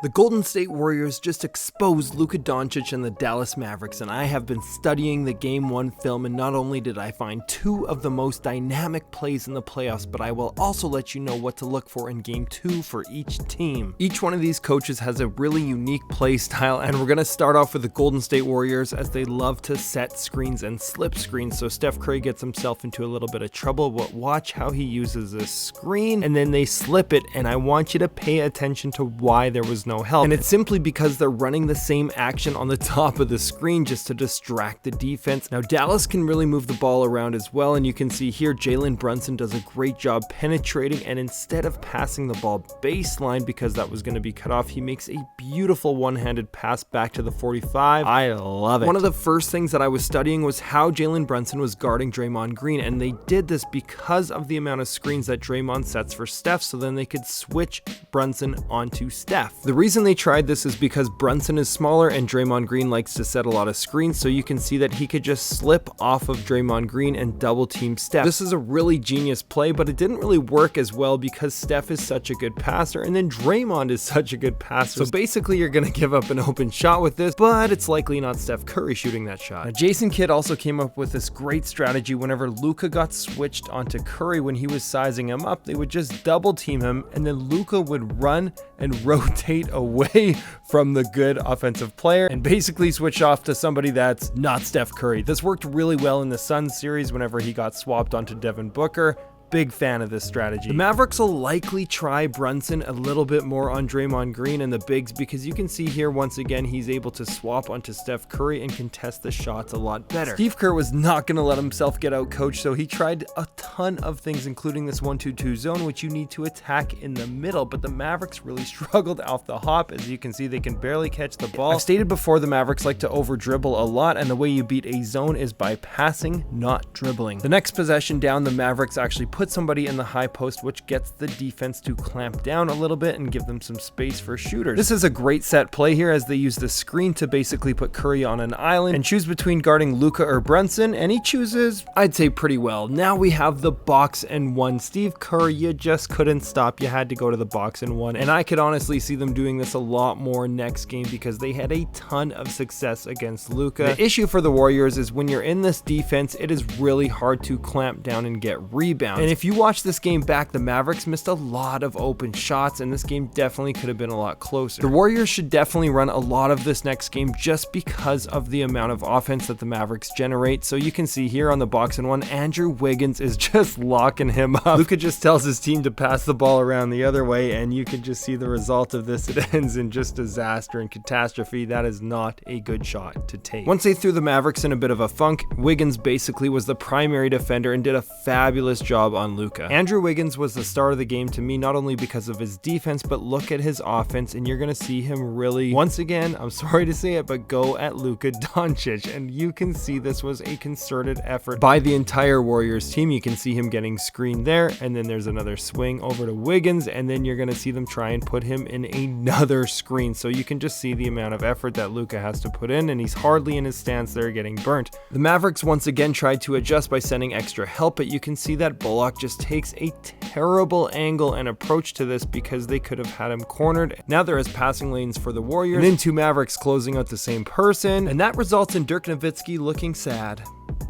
The Golden State Warriors just exposed Luka Doncic and the Dallas Mavericks, and I have been studying the Game 1 film, and not only did I find two of the most dynamic plays in the playoffs, but I will also let you know what to look for in Game 2 for each team. Each one of these coaches has a really unique play style, and we're going to start off with the Golden State Warriors as they love to set screens and slip screens, so Steph Curry gets himself into a little bit of trouble, but watch how he uses this screen, and then they slip it, and I want you to pay attention to why there was no help. And it's simply because they're running the same action on the top of the screen just to distract the defense. Now Dallas can really move the ball around as well, and you can see here Jalen Brunson does a great job penetrating, and instead of passing the ball baseline because that was going to be cut off, he makes a beautiful one-handed pass back to the 45. I love it. One of the first things that I was studying was how Jalen Brunson was guarding Draymond Green, and they did this because of the amount of screens that Draymond sets for Steph, so then they could switch Brunson onto Steph. The reason they tried this is because Brunson is smaller and Draymond Green likes to set a lot of screens, so you can see that he could just slip off of Draymond Green and double team Steph. This is a really genius play, but it didn't really work as well because Steph is such a good passer and then Draymond is such a good passer. So basically you're going to give up an open shot with this, but it's likely not Steph Curry shooting that shot. Now, Jason Kidd also came up with this great strategy. Whenever Luka got switched onto Curry when he was sizing him up, they would just double team him and then Luka would run and rotate away from the good offensive player and basically switch off to somebody that's not Steph Curry. This worked really well in the Suns series whenever he got swapped onto Devin Booker. Big fan of this strategy. The Mavericks will likely try Brunson a little bit more on Draymond Green and the bigs because you can see here once again he's able to swap onto Steph Curry and contest the shots a lot better. Steve Kerr was not going to let himself get out coached, so he tried a ton of things including this 1-2-2 zone which you need to attack in the middle, but the Mavericks really struggled off the hop. As you can see, they can barely catch the ball. I've stated before the Mavericks like to over dribble a lot, and the way you beat a zone is by passing, not dribbling. The next possession down, the Mavericks actually put somebody in the high post, which gets the defense to clamp down a little bit and give them some space for shooters. This is a great set play here as they use the screen to basically put Curry on an island and choose between guarding Luka or Brunson, and he chooses, I'd say, pretty well. Now we have the box and one. Steve Kerr, you just couldn't stop. You had to go to the box and one, and I could honestly see them doing this a lot more next game because they had a ton of success against Luka. The issue for the Warriors is when you're in this defense, it is really hard to clamp down and get rebounds. And if you watch this game back, the Mavericks missed a lot of open shots, and this game definitely could have been a lot closer. The Warriors should definitely run a lot of this next game just because of the amount of offense that the Mavericks generate. So you can see here on the box and one, Andrew Wiggins is just locking him up. Luka just tells his team to pass the ball around the other way, and you can just see the result of this. It ends in just disaster and catastrophe. That is not a good shot to take. Once they threw the Mavericks in a bit of a funk, Wiggins basically was the primary defender and did a fabulous job on Luka. Andrew Wiggins was the star of the game to me, not only because of his defense, but look at his offense, and you're going to see him really, once again, I'm sorry to say it, but go at Luka Doncic, and you can see this was a concerted effort by the entire Warriors team. You can see him getting screened there, and then there's another swing over to Wiggins, and then you're going to see them try and put him in another screen, so you can just see the amount of effort that Luka has to put in, and he's hardly in his stance there getting burnt. The Mavericks once again tried to adjust by sending extra help, but you can see that Bullock just takes a terrible angle and approach to this because they could have had him cornered. Now there is passing lanes for the Warriors, and then two Mavericks closing out the same person, and that results in Dirk Nowitzki looking sad.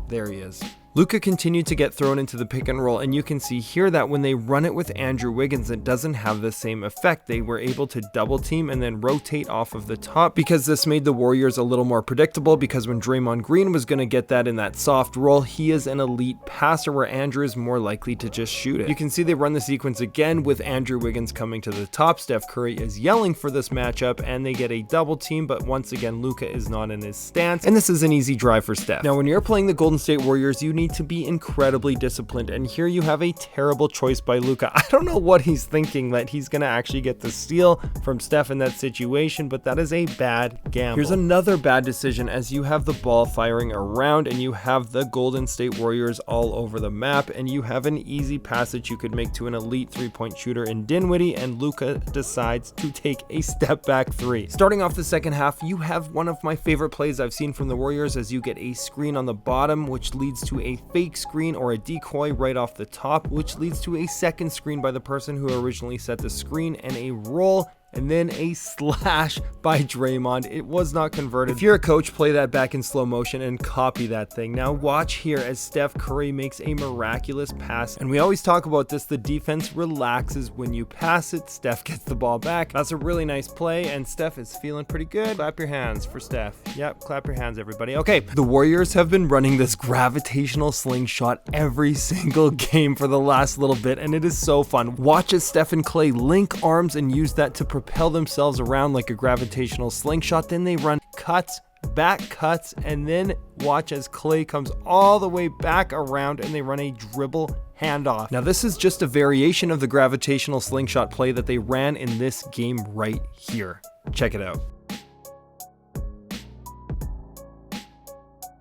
There he is. Luka continued to get thrown into the pick and roll, and you can see here that when they run it with Andrew Wiggins, it doesn't have the same effect. They were able to double team and then rotate off of the top because this made the Warriors a little more predictable, because when Draymond Green was going to get that in that soft roll, he is an elite passer where Andrew is more likely to just shoot it. You can see they run the sequence again with Andrew Wiggins coming to the top. Steph Curry is yelling for this matchup and they get a double team, but once again Luka is not in his stance, and this is an easy drive for Steph. Now when you're playing the Golden State Warriors, you need to be incredibly disciplined, and here you have a terrible choice by Luka. I don't know what he's thinking, that he's gonna actually get the steal from Steph in that situation, but that is a bad gamble. Here's another bad decision as you have the ball firing around and you have the Golden State Warriors all over the map, and you have an easy pass that you could make to an elite three-point shooter in Dinwiddie, and Luka decides to take a step back three. Starting off the second half, you have one of my favorite plays I've seen from the Warriors as you get a screen on the bottom, which leads to a fake screen or a decoy right off the top, which leads to a second screen by the person who originally set the screen, and a roll and then a slash by Draymond. It was not converted. If you're a coach, play that back in slow motion and copy that thing. Now watch here as Steph Curry makes a miraculous pass, and we always talk about this, the defense relaxes when you pass it. Steph gets the ball back. That's a really nice play, and Steph is feeling pretty good. Clap your hands for Steph. Yep, clap your hands, everybody. Okay, the Warriors have been running this gravitational slingshot every single game for the last little bit, and it is so fun. Watch as Steph and Klay link arms and use that to propel themselves around like a gravitational slingshot. Then they run cuts, back cuts, and then watch as Klay comes all the way back around and they run a dribble handoff. Now this is just a variation of the gravitational slingshot play that they ran in this game right here. Check it out.